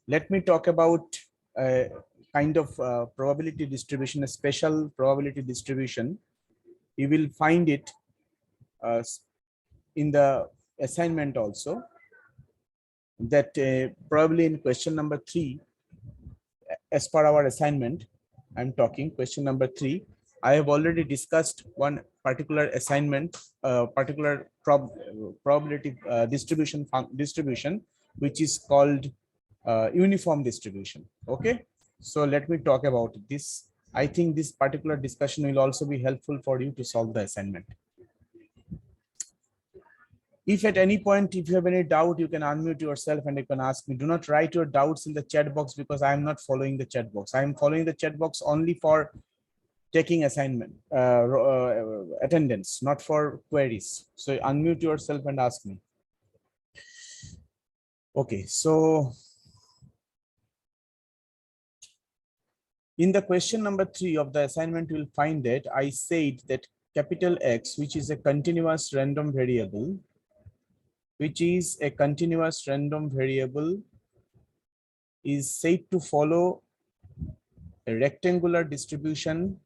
Let me talk about a kind of probability distribution, a special probability distribution. You will find it in the assignment also, that probably in question number 3, as per our assignment, I'm talking question number 3. I have already discussed one particular assignment, particular probability distribution, which is called uniform distribution. Okay, so let me talk about this. I think this particular discussion will also be helpful for you to solve the assignment. If at any point, if you have any doubt, you can unmute yourself and you can ask me. Do not write your doubts in the chat box, because I am not following the chat box. I am following the chat box only for taking assignment attendance, not for queries. So unmute yourself and ask me. Okay, so in the question number 3 of the assignment, you will find that I said that capital X, which is a continuous random variable, is said to follow a rectangular distribution,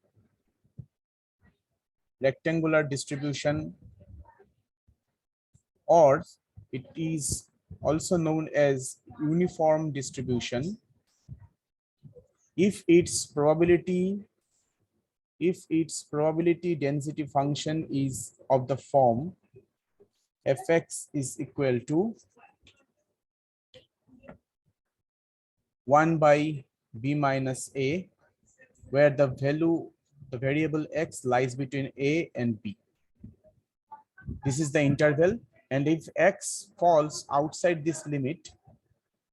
or it is also known as uniform distribution if its probability density function is of the form fx is equal to 1 by b minus a, where the variable x lies between a and b. This is the interval, and if x falls outside this limit,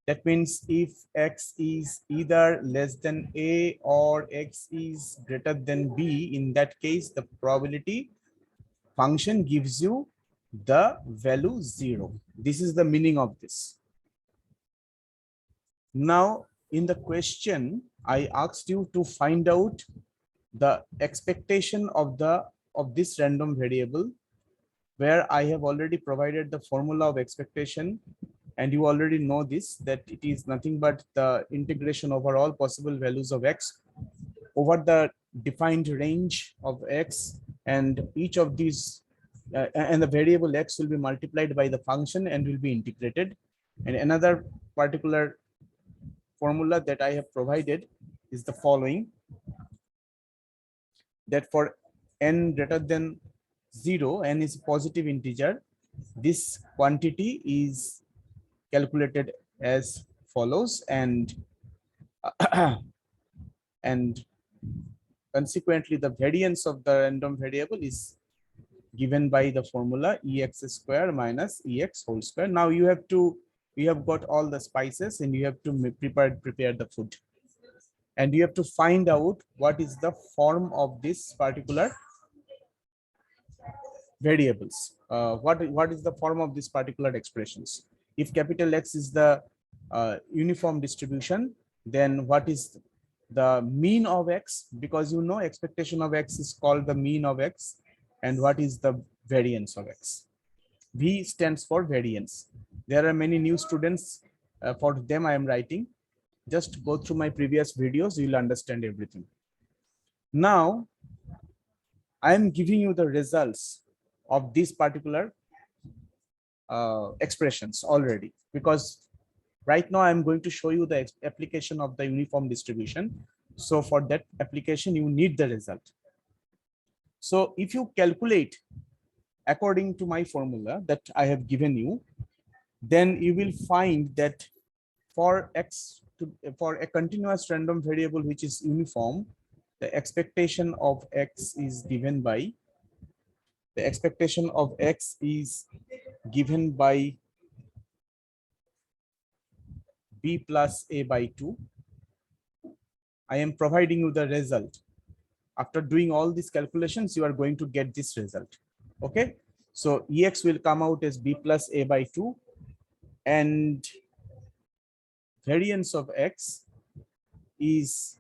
that means if x is either less than a or x is greater than b, in that case the probability function gives you the value 0. This is the meaning of this. Now in the question, I asked you to find out the expectation of this random variable, where I have already provided the formula of expectation, and you already know this, that it is nothing but the integration over all possible values of x over the defined range of x, and each of these and the variable x will be multiplied by the function and will be integrated. And another particular formula that I have provided is the following, that for n greater than 0, n is a positive integer, this quantity is calculated as follows, and and consequently the variance of the random variable is given by the formula ex square minus ex whole square. Now you have got all the spices, and you have to prepare the food, and you have to find out what is the form of this particular variables. What is the form of this particular expressions? If capital X is the uniform distribution, then what is the mean of x? Because you know expectation of x is called the mean of x. And what is the variance of x? V stands for variance. There are many new students, for them I am writing. Just go through my previous videos, you will understand everything. Now I am giving you the results of these particular expressions already, because right now I'm going to show you the application of the uniform distribution. So for that application, you need the result. So if you calculate according to my formula that I have given you, then you will find that for a continuous random variable which is uniform, the expectation of x is given by b plus a by 2. I am providing you the result. After doing all these calculations, you are going to get this result. Okay, so ex will come out as b plus a by 2, and variance of x is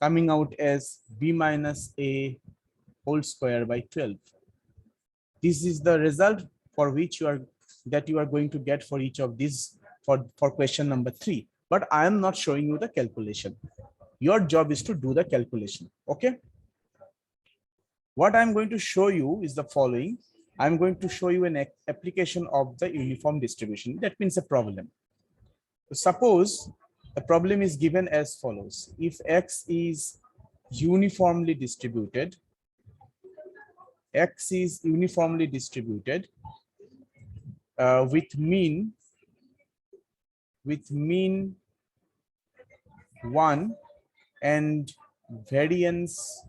coming out as b minus a whole square by 12. This is the result for which you are that you are going to get for each of these for question number 3. But I am not showing you the calculation. Your job is to do the calculation. Okay. What I'm going to show you is the following. I'm going to show you an application of the uniform distribution. That means a problem. Suppose the problem is given as follows. If X is uniformly distributed, X is uniformly distributed with mean 1 and variance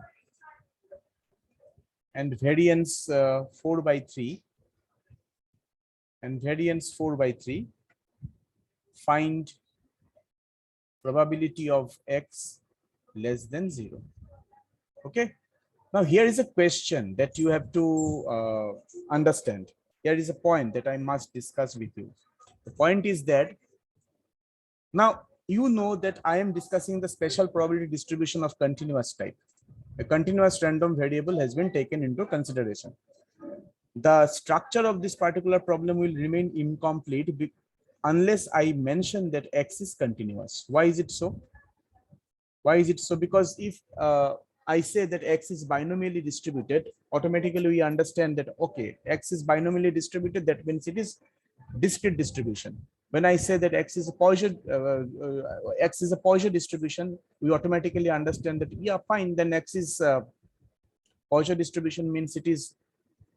4 by 3 and variance 4 by 3, find probability of X less than 0. Okay. Now here is a question that you have to understand. Here is a point that I must discuss with you. The point is that now you know that I am discussing the special probability distribution of continuous type. A continuous random variable has been taken into consideration. The structure of this particular problem will remain incomplete unless I mention that X is continuous. Why is it so? Why is it so? Because if I say that X is binomially distributed, automatically we understand that, okay, X is binomially distributed, that means it is discrete distribution. When I say that X is a Poisson distribution, we automatically understand that, yeah, fine, then X is Poisson distribution means it is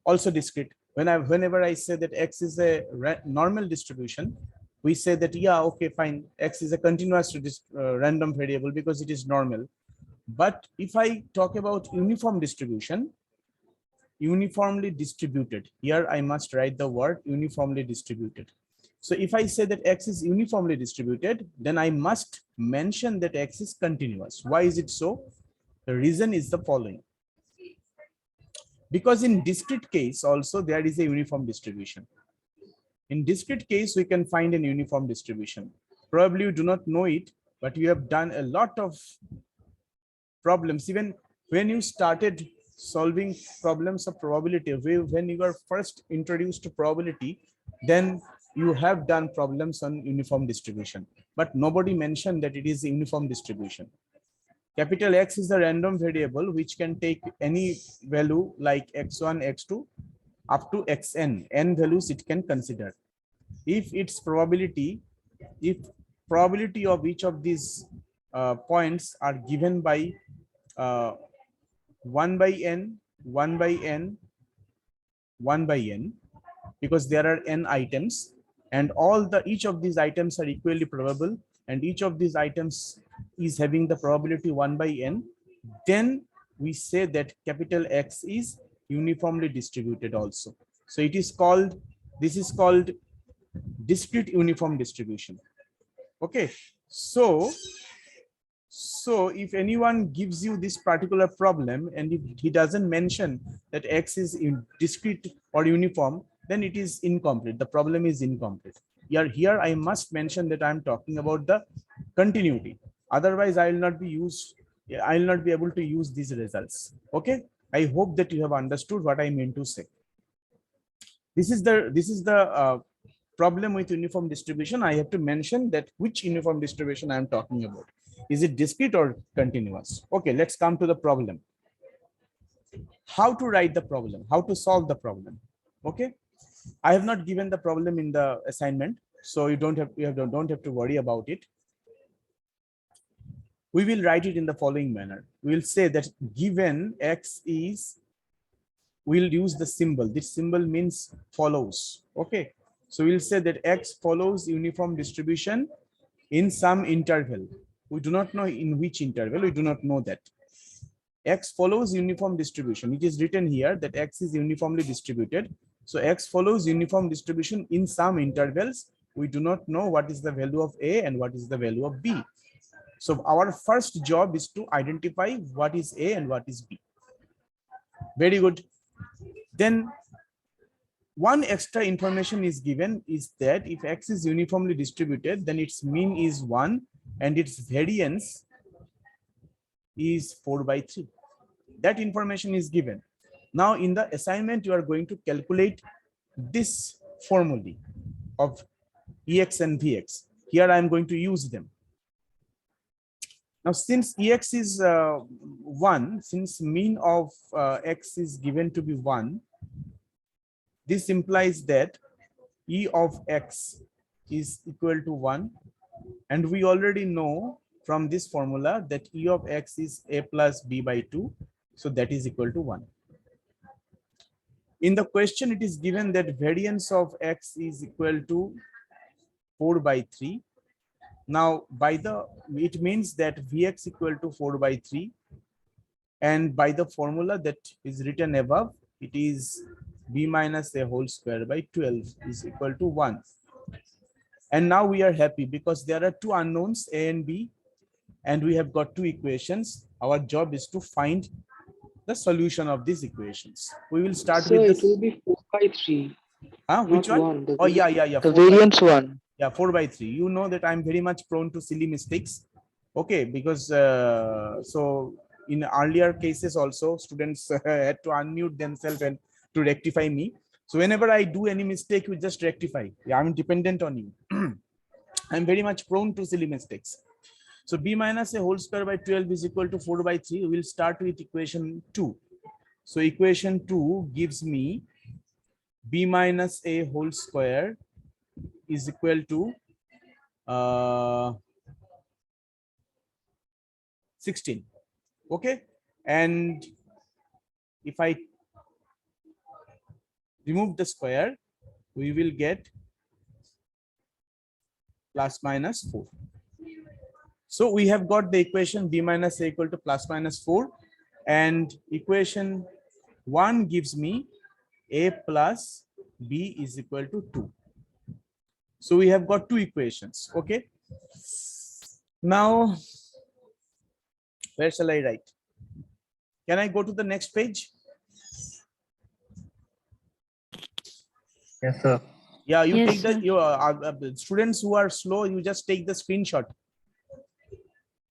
also discrete. Whenever I say that X is a normal distribution, we say that, yeah, okay, fine, X is a continuous random variable because it is normal. But if I talk about uniform distribution, uniformly distributed, here I must write the word uniformly distributed. So if I say that X is uniformly distributed, then I must mention that X is continuous. Why is it so? The reason is the following. Because in discrete case also there is a uniform distribution. In discrete case, we can find an uniform distribution. Probably you do not know it, but you have done a lot of problems. Even when you started solving problems of probability, when you were first introduced to probability, then you have done problems on uniform distribution. But nobody mentioned that it is a uniform distribution. Capital X is a random variable which can take any value like x1, x2 up to xn. N values it can consider. If probability of each of these points are given by 1 by n, 1 by n, 1 by n, because there are n items, and each of these items are equally probable, and each of these items is having the probability 1 by n, then we say that capital X is uniformly distributed also. So this is called discrete uniform distribution. Okay, so if anyone gives you this particular problem and if he doesn't mention that X is discrete or uniform, then it is incomplete. The problem is incomplete. Here I must mention that I'm talking about the continuity. Otherwise, I will not be able to use these results. Okay, I hope that you have understood what I mean to say. This is the problem with uniform distribution. I have to mention that which uniform distribution I am talking about. Is it discrete or continuous? Okay, let's come to the problem. How to write the problem, how to solve the problem. Okay, I have not given the problem in the assignment, so you don't have to worry about it. We will write it in the following manner. We will say that given X is, we'll use the symbol. This symbol means follows. Okay, so we'll say that X follows uniform distribution in some interval. We do not know in which interval. We do not know that. X follows uniform distribution. It is written here that X is uniformly distributed. So X follows uniform distribution in some intervals. We do not know what is the value of A and what is the value of B. So our first job is to identify what is A and what is B. Very good. Then one extra information is given is that if X is uniformly distributed, then its mean is 1 and its variance is 4 by 3. That information is given. Now in the assignment, you are going to calculate this formulae. of Ex and Vx. Here I am going to use them. Now, since Ex is 1, since mean of x is given to be 1, this implies that E of x is equal to 1. And we already know from this formula that E of x is a plus b by 2. So that is equal to 1. In the question, it is given that variance of x is equal to 4 by 3. Now, it means that Vx equal to 4 by 3. And by the formula that is written above, it is b minus a whole square by 12 is equal to 1. And now we are happy because there are two unknowns, a and b, and we have got two equations. Our job is to find the solution of these equations. We will start So with it this. will be 4 by 3. Which not one? 1. Oh, yeah. The variance 1. Yeah, 4 by 3. You know that I'm very much prone to silly mistakes. Okay, because so in earlier cases also, students had to unmute themselves and to rectify me. So whenever I do any mistake, you just rectify. Yeah, I'm dependent on you. I'm very much prone to silly mistakes. So b minus a whole square by 12 is equal to 4 by 3. We'll start with equation 2. So equation 2 gives me b minus a whole square is equal to 16. Okay, and if I remove the square, we will get plus minus 4. So we have got the equation b minus a equal to plus minus 4, and equation 1 gives me a plus b is equal to 2. So we have got two equations. Okay, now where shall I write? Can I go to the next page? Yes, sir. Yeah, you Yes, take the sir. students who are slow, you just take the screenshot.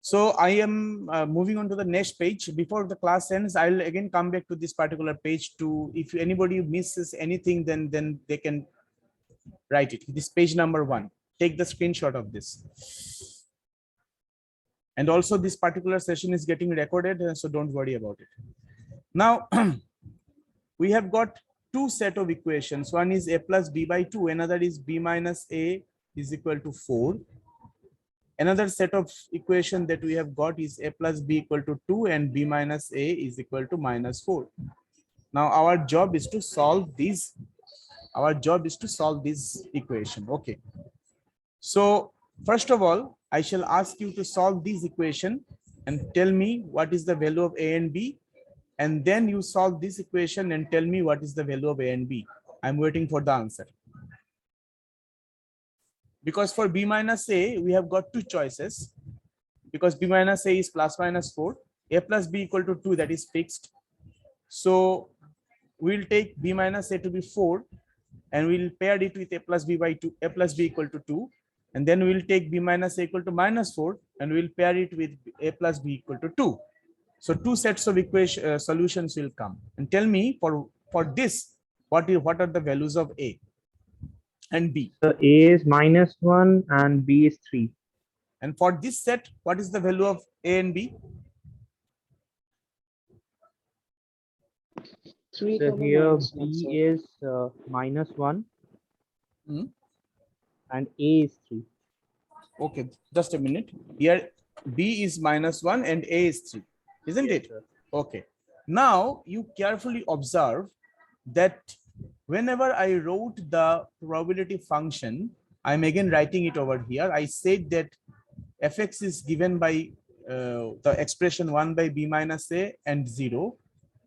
So I am moving on to the next page. Before the class ends, I'll again come back to this particular page to, if anybody misses anything, then they can write it. This page number 1. Take the screenshot of this. And also this particular session is getting recorded, so don't worry about it. Now, we have got two set of equations. One is a plus b by 2. Another is b minus a is equal to 4. Another set of equation that we have got is a plus b equal to 2 and b minus a is equal to minus 4. Now our job is to solve these. Our job is to solve this equation. Okay. So first of all, I shall ask you to solve this equation and tell me what is the value of a and b. And then you solve this equation and tell me what is the value of a and b. I'm waiting for the answer. Because for b minus a, we have got two choices. Because b minus a is plus minus 4. A plus b equal to 2, that is fixed. So we'll take b minus a to be 4. And we'll pair it with a plus b by 2, a plus b equal to 2. And then we'll take b minus a equal to minus 4. And we'll pair it with a plus b equal to 2. So two sets of equation solutions will come. And tell me for this, what are the values of a and b? So A is -1 and B is 3. And for this set, what is the value of a and b? 3, So here minus 1, B sir. is -1 and A is 3. Okay, just a minute. Here b is -1 and a is 3, isn't Yes, it? sir. Okay. Now you carefully observe that whenever I wrote the probability function, I'm again writing it over here. I said that fx is given by the expression 1 by b minus a and 0.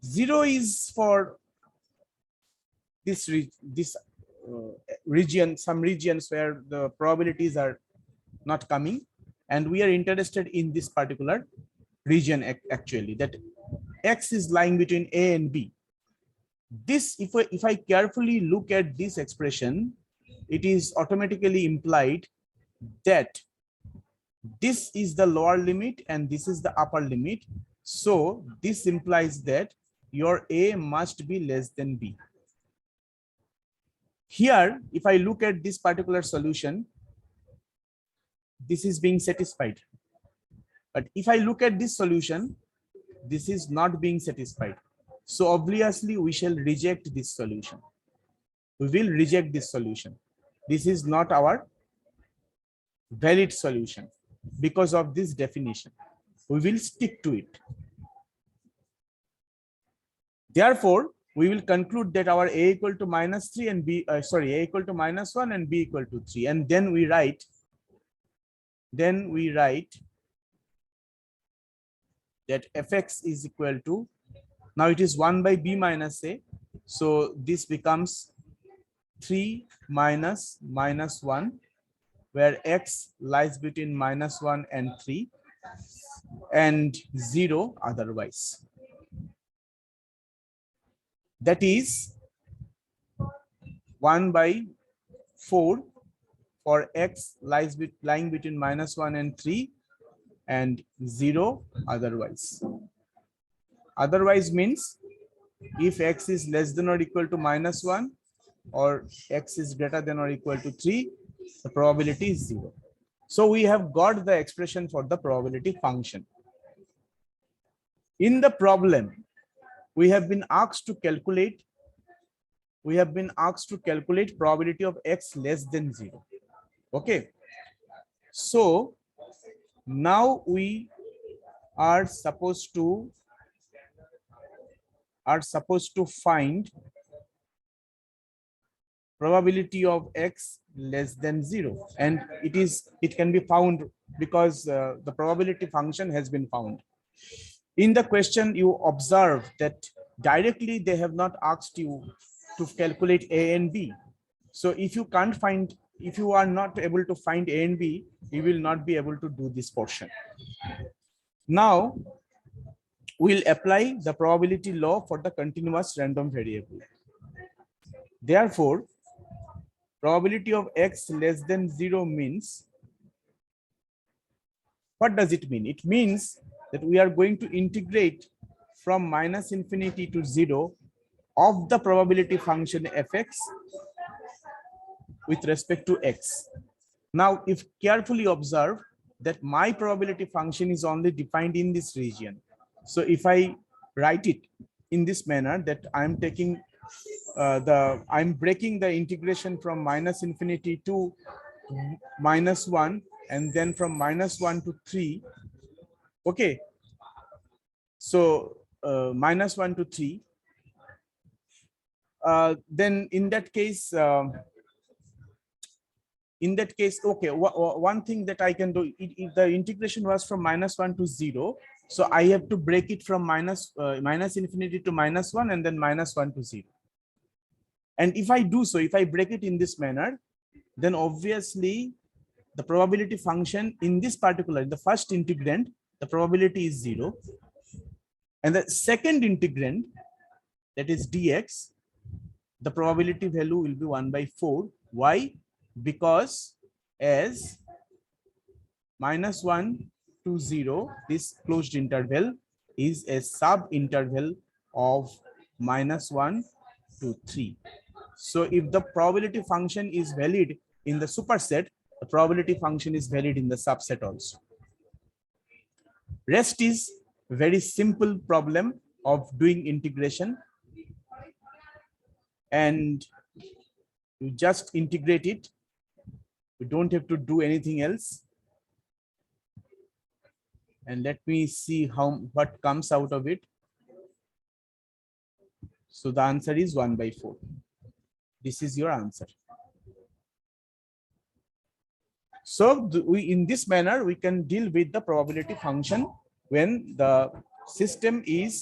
0 is for this region, some regions where the probabilities are not coming, and we are interested in this particular region actually, that x is lying between a and b. This, if I carefully look at this expression, it is automatically implied that this is the lower limit and this is the upper limit. So this implies that your a must be less than b. Here, if I look at this particular solution, this is being satisfied. But if I look at this solution, this is not being satisfied. So obviously we shall reject this solution. We will reject this solution. This is not our valid solution because of this definition. We will stick to it. Therefore, we will conclude that our a equal to -3 and b, a equal to -1 and b equal to 3. And then we write that fx is equal to, now it is 1 by b minus a. So this becomes 3 minus -1, where x lies between -1 and 3 and 0 otherwise. That is 1 by 4 for x lying between -1 and 3 and 0 otherwise. Otherwise means if x is less than or equal to -1 or x is greater than or equal to 3, the probability is 0. So we have got the expression for the probability function. In the problem, we have been asked to calculate probability of x less than 0. Okay. So now we are supposed to find probability of x less than 0, and it can be found because the probability function has been found. In the question, you observe that directly they have not asked you to calculate a and b. So if you are not able to find a and b, you will not be able to do this portion. Now we'll apply the probability law for the continuous random variable. Therefore, probability of x less than 0 means, what does it mean? It means that we are going to integrate from -infinity to 0 of the probability function fx with respect to x. Now, if carefully observe that my probability function is only defined in this region. So if I write it in this manner, that I'm taking I'm breaking the integration from -infinity to -1 and then from -1 to 3. Okay. So -1 to 3. Then in that case, okay, one thing that I can do, if the integration was from -1 to 0, so I have to break it from -infinity to -1 and then -1 to 0. And if I do so, if I break it in this manner, then obviously the probability function in this particular, in the first integrand, the probability is 0. And the second integrand, that is dx, the probability value will be 1 by 4. Why? Because as -1 to 0, this closed interval is a sub interval of -1 to 3. So if the probability function is valid in the superset, the probability function is valid in the subset also. Rest is very simple problem of doing integration, and you just integrate it. You don't have to do anything else. And let me see what comes out of it. So the answer is 1 by 4. This is your answer. So in this manner, we can deal with the probability function when the system is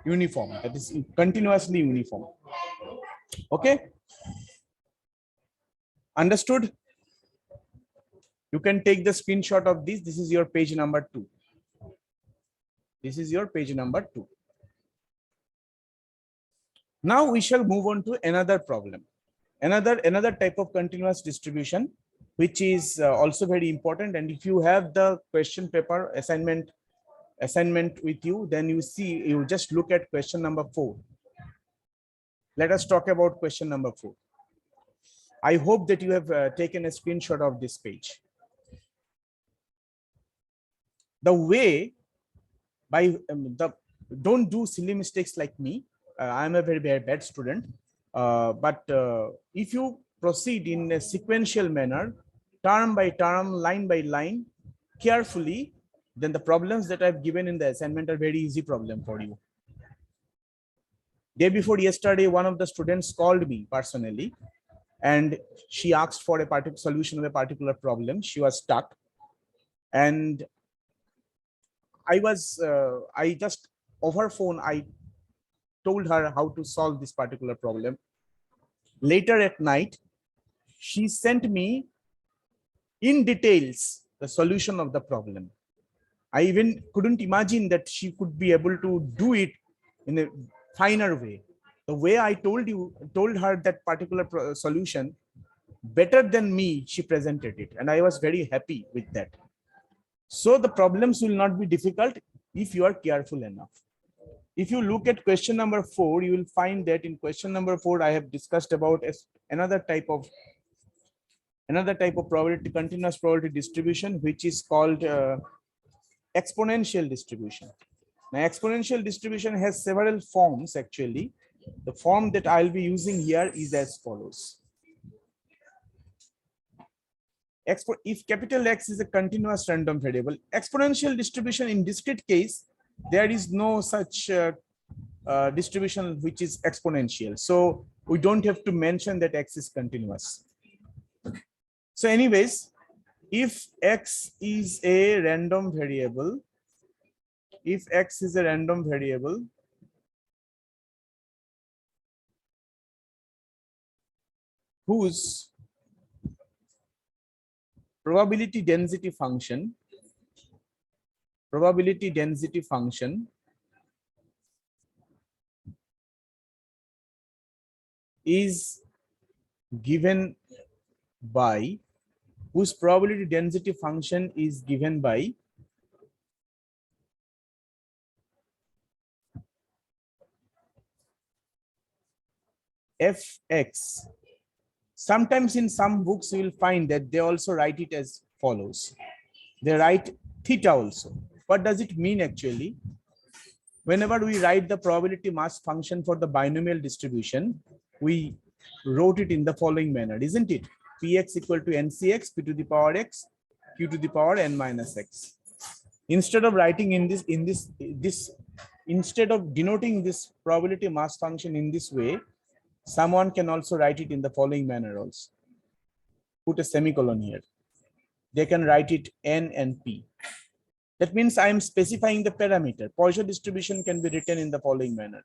uniform, that is continuously uniform. Okay. Understood? You can take the screenshot of this. This is your page number 2. This is your page number 2. Now we shall move on to another problem. Another type of continuous distribution, which is also very important. And if you have the question paper assignment with you, then you just look at question number 4. Let us talk about question number 4. I hope that you have taken a screenshot of this page. The way by don't do silly mistakes like me. I'm a very bad student. But if you proceed in a sequential manner, term by term, line by line, carefully, then the problems that I've given in the assignment are very easy problem for you. Day before yesterday, one of the students called me personally, and she asked for a particular solution of a particular problem. She was stuck, and I just over phone, I told her how to solve this particular problem. Later at night, she sent me in details the solution of the problem. I even couldn't imagine that she could be able to do it in a finer way. The way I told her that particular solution, better than me, she presented it. And I was very happy with that. So the problems will not be difficult if you are careful enough. If you look at question number 4, you will find that in question number 4, I have discussed about another type of probability, continuous probability distribution, which is called exponential distribution. Now, exponential distribution has several forms actually. The form that I'll be using here is as follows. If capital X is a continuous random variable, exponential distribution in discrete case, there is no such distribution which is exponential. So we don't have to mention that X is continuous. So anyways, if X is a random variable, whose probability density function is given by fx. Sometimes in some books you will find that they also write it as follows. They write theta also. What does it mean actually? Whenever we write the probability mass function for the binomial distribution, we wrote it in the following manner, isn't it? Px equal to ncx, p to the power x, q to the power n minus x. Instead of writing instead of denoting this probability mass function in this way, someone can also write it in the following manner also. Put a semicolon here. They can write it n and p. That means I am specifying the parameter. Poisson distribution can be written in the following manner.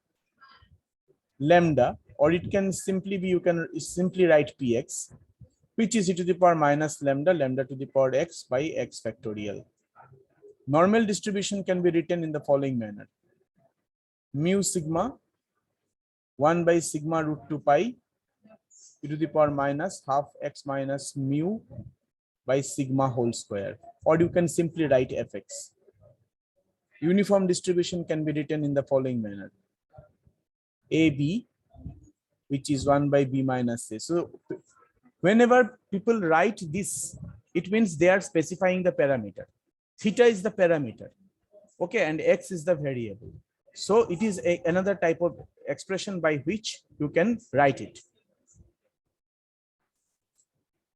Lambda, or it can simply be, you can simply write px, which is e to the power minus lambda, lambda to the power x by x factorial. Normal distribution can be written in the following manner. Mu sigma 1 by sigma root 2 pi e to the power minus half x minus mu by sigma whole square, or you can simply write fx. Uniform distribution can be written in the following manner. AB, which is 1 by b minus a. So whenever people write this, it means they are specifying the parameter. Theta is the parameter, okay, and x is the variable. So it is another type of expression by which you can write it.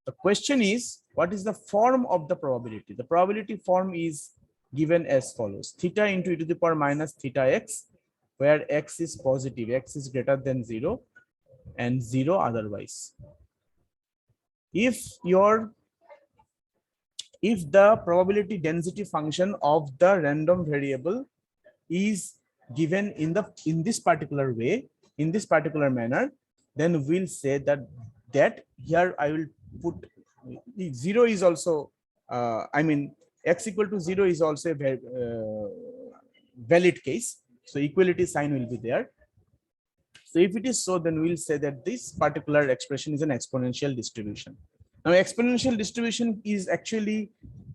The question is, what is the form of the probability? The probability form is given as follows. Theta into e to the power minus theta x, where x is positive, x is greater than 0 and 0 otherwise. If the probability density function of the random variable is given in this particular way, in this particular manner, then we'll say that here I will put 0 is also x equal to 0 is also a valid case, so equality sign will be there. So if it is so, then we'll say that this particular expression is an exponential distribution. Now exponential distribution is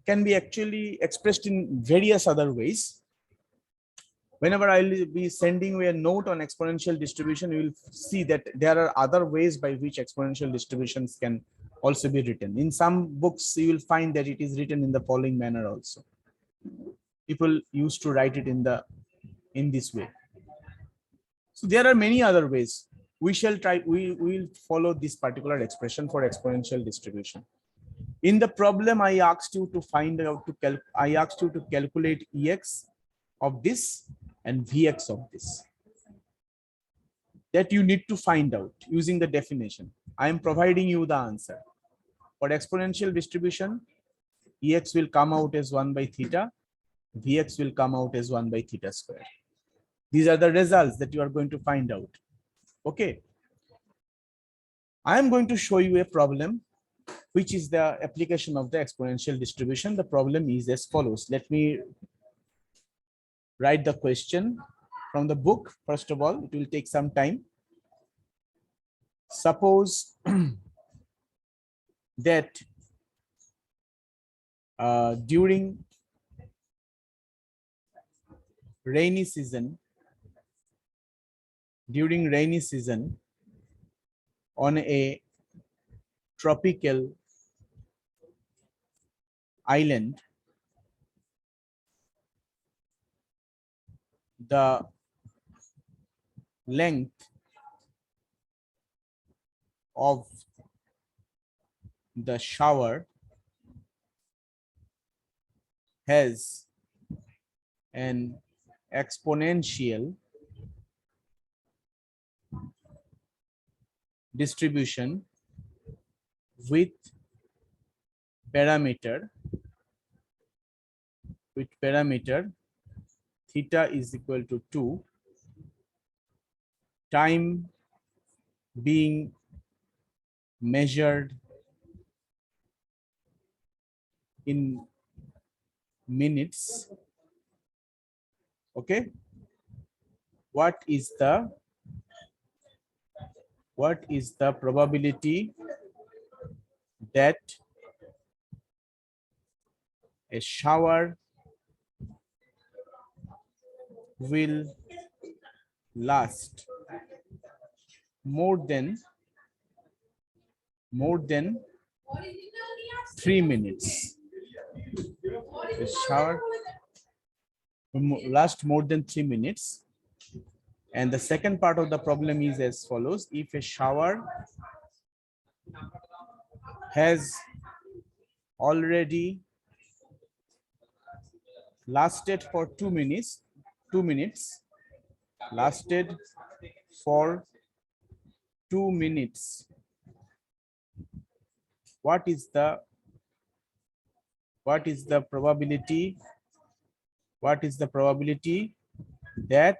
can be expressed in various other ways. Whenever I'll be sending you a note on exponential distribution, you will see that there are other ways by which exponential distributions can also be written. In some books, you will find that it is written in the following manner also. People used to write it in this way. So there are many other ways. We will follow this particular expression for exponential distribution. In the problem, I asked you to calculate Ex of this and Vx of this. That you need to find out using the definition. I am providing you the answer. For exponential distribution, Ex will come out as 1 by theta, Vx will come out as 1 by theta square. These are the results that you are going to find out. Okay. I am going to show you a problem, which is the application of the exponential distribution. The problem is as follows. Let me write the question from the book. First of all, it will take some time. Suppose that during rainy season on a tropical island, the length of the shower has an exponential distribution with parameter theta is equal to 2, time being measured in minutes. Okay, what is the probability that a shower will last more than 3 minutes? A shower last more than 3 minutes. And the second part of the problem is as follows. If a shower has already lasted for 2 minutes, lasted for 2 minutes, what is the probability that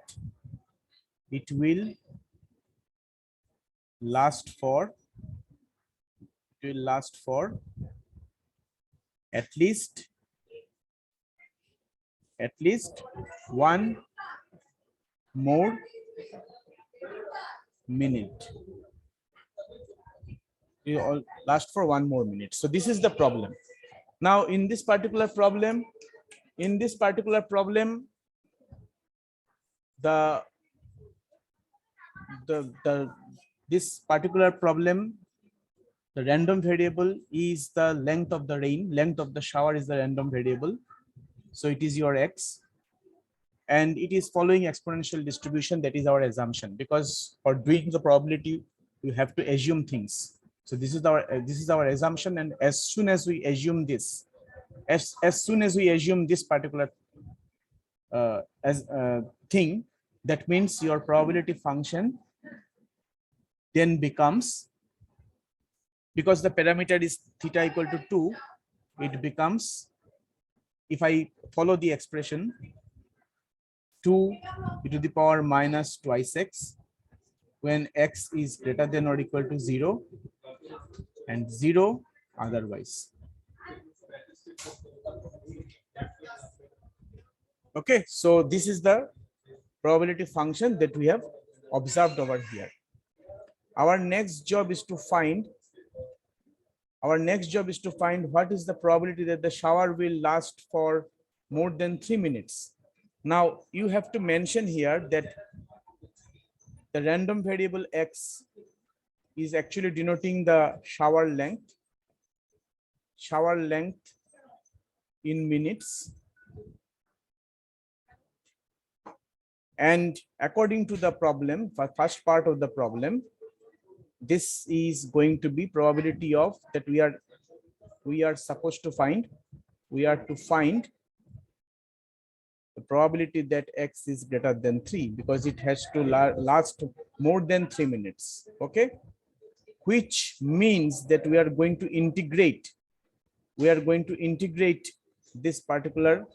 it will last for at least 1 more minute? It will last for 1 more minute. So this is the problem. Now in this particular problem, the random variable is the length of the rain. Length of the shower is the random variable. So it is your X. And it is following exponential distribution. That is our assumption, because for doing the probability, you have to assume things. So this is our assumption. And as soon as we assume this, particular thing, that means your probability function then becomes, because the parameter is theta equal to 2, it becomes, if I follow the expression, 2 e to the power minus twice x when x is greater than or equal to 0 and 0 otherwise. Okay, so this is the probability function that we have observed over here. Our next job is to find what is the probability that the shower will last for more than 3 minutes. Now you have to mention here that the random variable x is actually denoting the shower length in minutes. And according to the problem, for first part of the problem, this is going to be probability of that we are supposed to find. We are to find the probability that x is greater than 3 because it has to last more than 3 minutes. Okay, which means that we are going to integrate. We are going to integrate this particular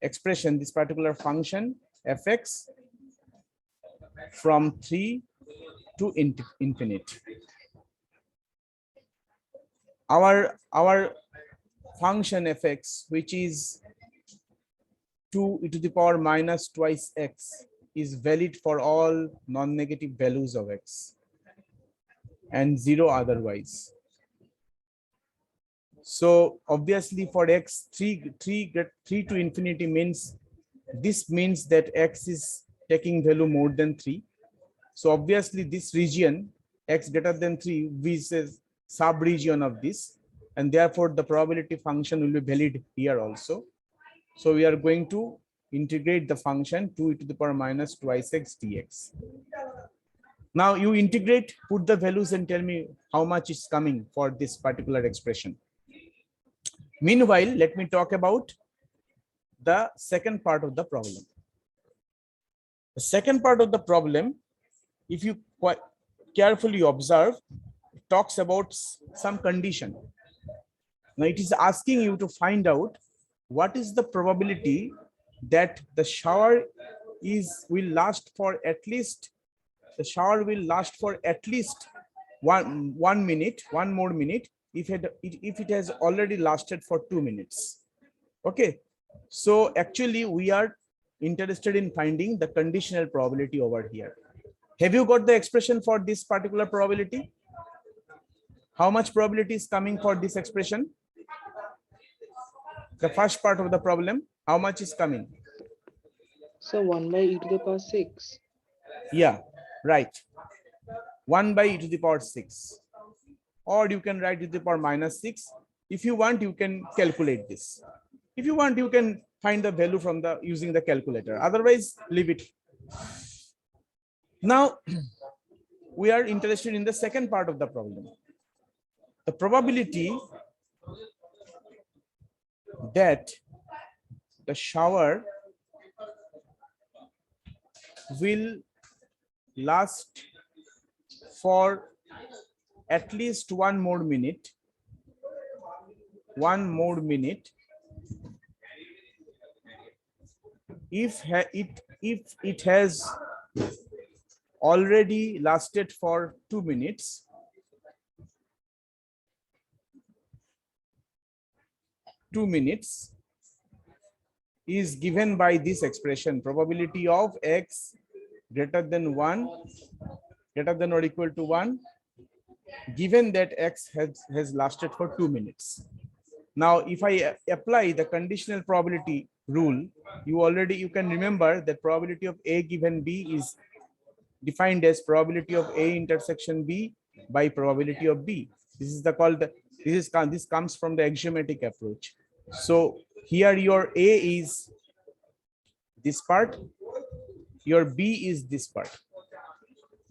expression, this particular function fx from 3 to infinite. Our function fx, which is 2 e to the power minus twice x, is valid for all non-negative values of x and 0 otherwise. So obviously for x 3 to infinity means, this means that x is taking value more than 3. So obviously this region x greater than 3 is a sub-region of this, and therefore the probability function will be valid here also. So we are going to integrate the function 2 e to the power minus twice x dx. Now you integrate, put the values and tell me how much is coming for this particular expression. Meanwhile, let me talk about the second part of the problem. The second part of the problem, if you quite carefully observe, talks about some condition. Now it is asking you to find out what is the probability that the shower will last for at least one more minute if it has already lasted for 2 minutes. Okay, so actually we are interested in finding the conditional probability over here. Have you got the expression for this particular probability? How much probability is coming for this expression? The first part of the problem, how much is coming? So 1 by e to the power 6. Yeah, right. 1 by e to the power 6. Or you can write e to the power minus 6. If you want, you can calculate this. If you want, you can find the value from using the calculator. Otherwise, leave it. Now, we are interested in the second part of the problem. The probability that the shower will last for at least one more minute if it has already lasted for 2 minutes. Is given by this expression, probability of x greater than 1, greater than or equal to 1, given that x has lasted for 2 minutes. Now, if I apply the conditional probability rule, you can remember that probability of A given B is defined as probability of A intersection B by probability of B. This comes from the axiomatic approach. So here your A is this part, your B is this part.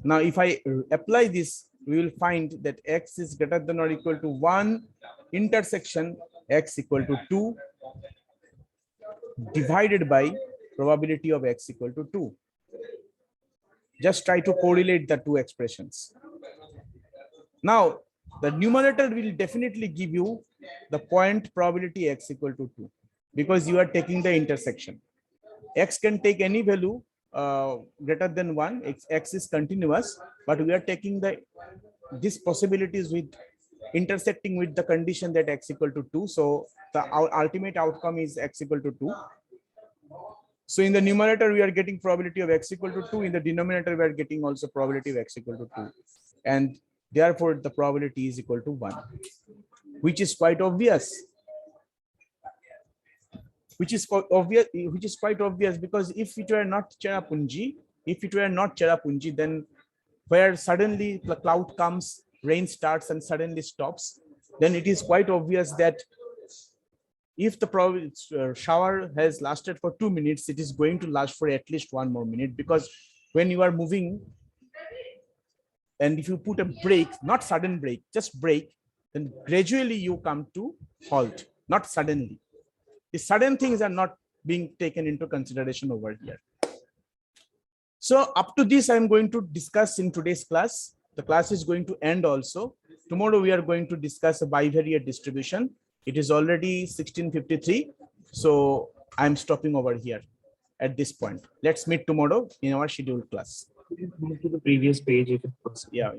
Now if I apply this, we will find that x is greater than or equal to 1 intersection x equal to 2 divided by probability of x equal to 2. Just try to correlate the two expressions. Now the numerator will definitely give you the point probability x equal to 2 because you are taking the intersection. X can take any value greater than 1. X is continuous, but we are taking these possibilities with intersecting with the condition that x equal to 2. So the ultimate outcome is x equal to 2. So in the numerator, we are getting probability of x equal to 2. In the denominator, we are getting also probability of x equal to 2. And therefore, the probability is equal to 1, which is quite obvious. which is obvious, which is quite obvious, because if it were not Cherrapunji, then where suddenly the cloud comes, rain starts and suddenly stops, then it is quite obvious that if the shower has lasted for 2 minutes, it is going to last for at least 1 more minute, because when you are moving and if you put a brake, not sudden brake, just brake, then gradually you come to halt, not suddenly. The sudden things are not being taken into consideration over here. So up to this, I'm going to discuss in today's class. The class is going to end also. Tomorrow we are going to discuss a bivariate distribution. It is already 16:53. So I'm stopping over here at this point. Let's meet tomorrow in our scheduled class. Move to the previous page if it's possible. Yeah.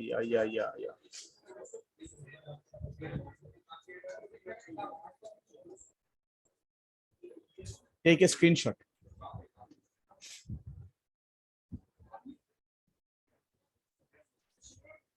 Take a screenshot.